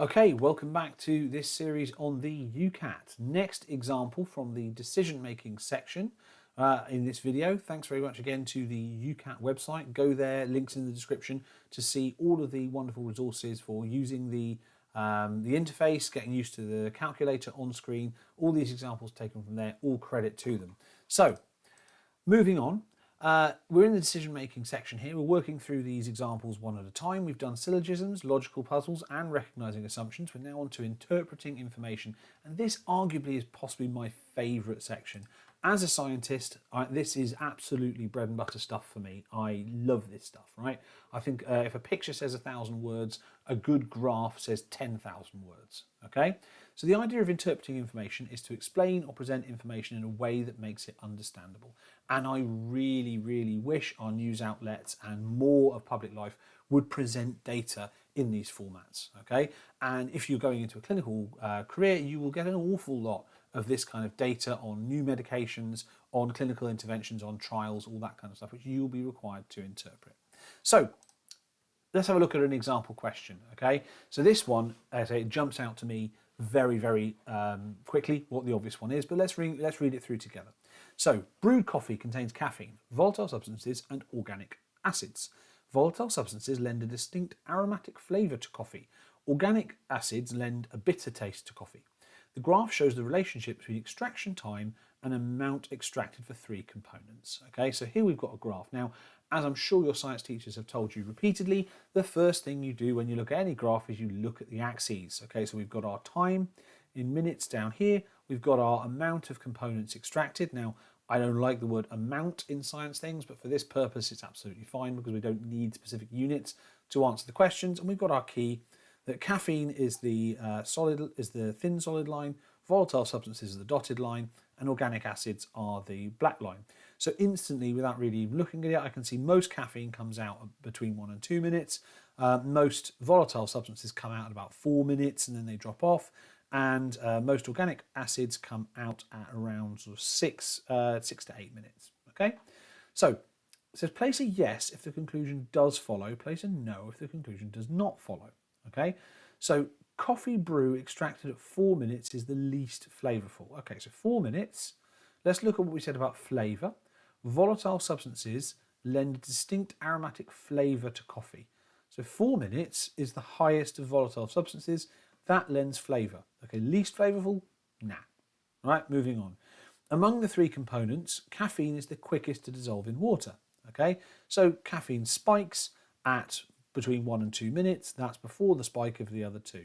Okay, welcome back to this series on the UCAT. Next example from the decision-making section in this video. Thanks very much again to the UCAT website. Go there, links in the description to see all of the wonderful resources for using the interface, getting used to the calculator on screen. All these examples taken from there, all credit to them. So, moving on. We're in the decision-making section here. We're working through these examples one at a time. We've done syllogisms, logical puzzles, and recognising assumptions. We're now on to interpreting information, and this arguably is possibly my favourite section. As a scientist, this is absolutely bread and butter stuff for me. I love this stuff, right? I think if a picture says 1,000 words, a good graph says 10,000 words, okay? So the idea of interpreting information is to explain or present information in a way that makes it understandable. And I really, really wish our news outlets and more of public life would present data in these formats, okay? And if you're going into a clinical career, you will get an awful lot of this kind of data on new medications, on clinical interventions, on trials, all that kind of stuff, which you'll be required to interpret. So let's have a look at an example question, okay? So this one, as I say, it jumps out to me very, very quickly what the obvious one is, but let's read it through together. So, brewed coffee contains caffeine, volatile substances, and organic acids. Volatile substances lend a distinct aromatic flavour to coffee. Organic acids lend a bitter taste to coffee. The graph shows the relationship between extraction time and amount extracted for three components. Okay, so here we've got a graph. Now, as I'm sure your science teachers have told you repeatedly, the first thing you do when you look at any graph is you look at the axes. Okay, so we've got our time in minutes down here. We've got our amount of components extracted. Now, I don't like the word amount in science things, but for this purpose, it's absolutely fine because we don't need specific units to answer the questions. And we've got our key that caffeine is the thin solid line, volatile substances are the dotted line, and organic acids are the black line. So instantly, without really even looking at it, I can see most caffeine comes out between 1 and 2 minutes. Most volatile substances come out at about 4 minutes and then they drop off. And most organic acids come out at around sort of 6 to 8 minutes. Okay, so it says place a yes if the conclusion does follow, place a no if the conclusion does not follow. Okay, so coffee brew extracted at 4 minutes is the least flavourful. Okay, so 4 minutes. Let's look at what we said about flavour. Volatile substances lend a distinct aromatic flavour to coffee. So 4 minutes is the highest of volatile substances. That lends flavour. Okay, least flavourful? Nah. Right, moving on. Among the three components, caffeine is the quickest to dissolve in water. Okay, so caffeine spikes at between 1 and 2 minutes. That's before the spike of the other two.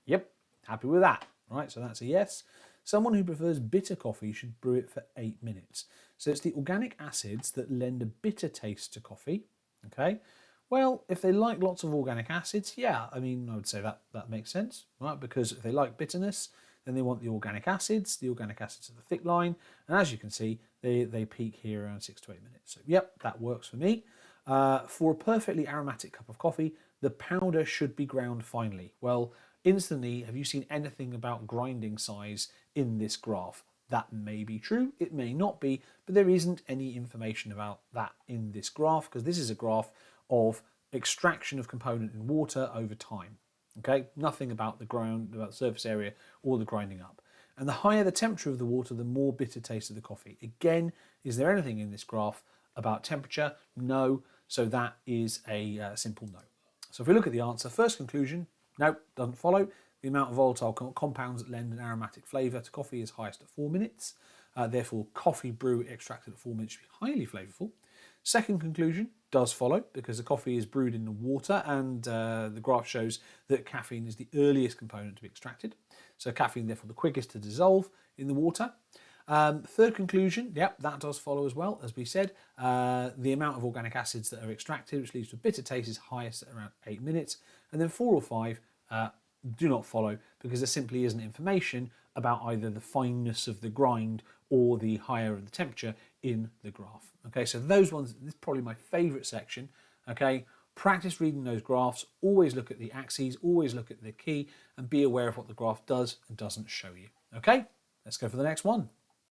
Yep, happy with that. Right, so that's a yes. Someone who prefers bitter coffee should brew it for 8 minutes. So it's the organic acids that lend a bitter taste to coffee. Okay. Well, if they like lots of organic acids, yeah, I mean, I would say that makes sense, right? Because if they like bitterness, then they want the organic acids. The organic acids are the thick line. And as you can see, they peak here around 6 to 8 minutes. So, yep, that works for me. For a perfectly aromatic cup of coffee, the powder should be ground finely. Well, instantly, have you seen anything about grinding size in this graph? That may be true, it may not be, but there isn't any information about that in this graph because this is a graph of extraction of component in water over time. Okay, nothing about the surface area or the grinding up. And the higher the temperature of the water, the more bitter taste of the coffee. Again, is there anything in this graph about temperature? No, so that is a simple no. So if we look at the answer, first conclusion, no, doesn't follow. The amount of volatile compounds that lend an aromatic flavour to coffee is highest at 4 minutes. Therefore, coffee brew extracted at 4 minutes should be highly flavourful. Second conclusion does follow because the coffee is brewed in the water and the graph shows that caffeine is the earliest component to be extracted. So caffeine, therefore, the quickest to dissolve in the water. Third conclusion, yep, that does follow as well, as we said. The amount of organic acids that are extracted, which leads to a bitter taste, is highest at around 8 minutes. And then 4 or 5 do not follow because there simply isn't information about either the fineness of the grind or the higher of the temperature in the graph. Okay, so those ones, this is probably my favourite section. Okay, practice reading those graphs, always look at the axes, always look at the key and be aware of what the graph does and doesn't show you. Okay, let's go for the next one.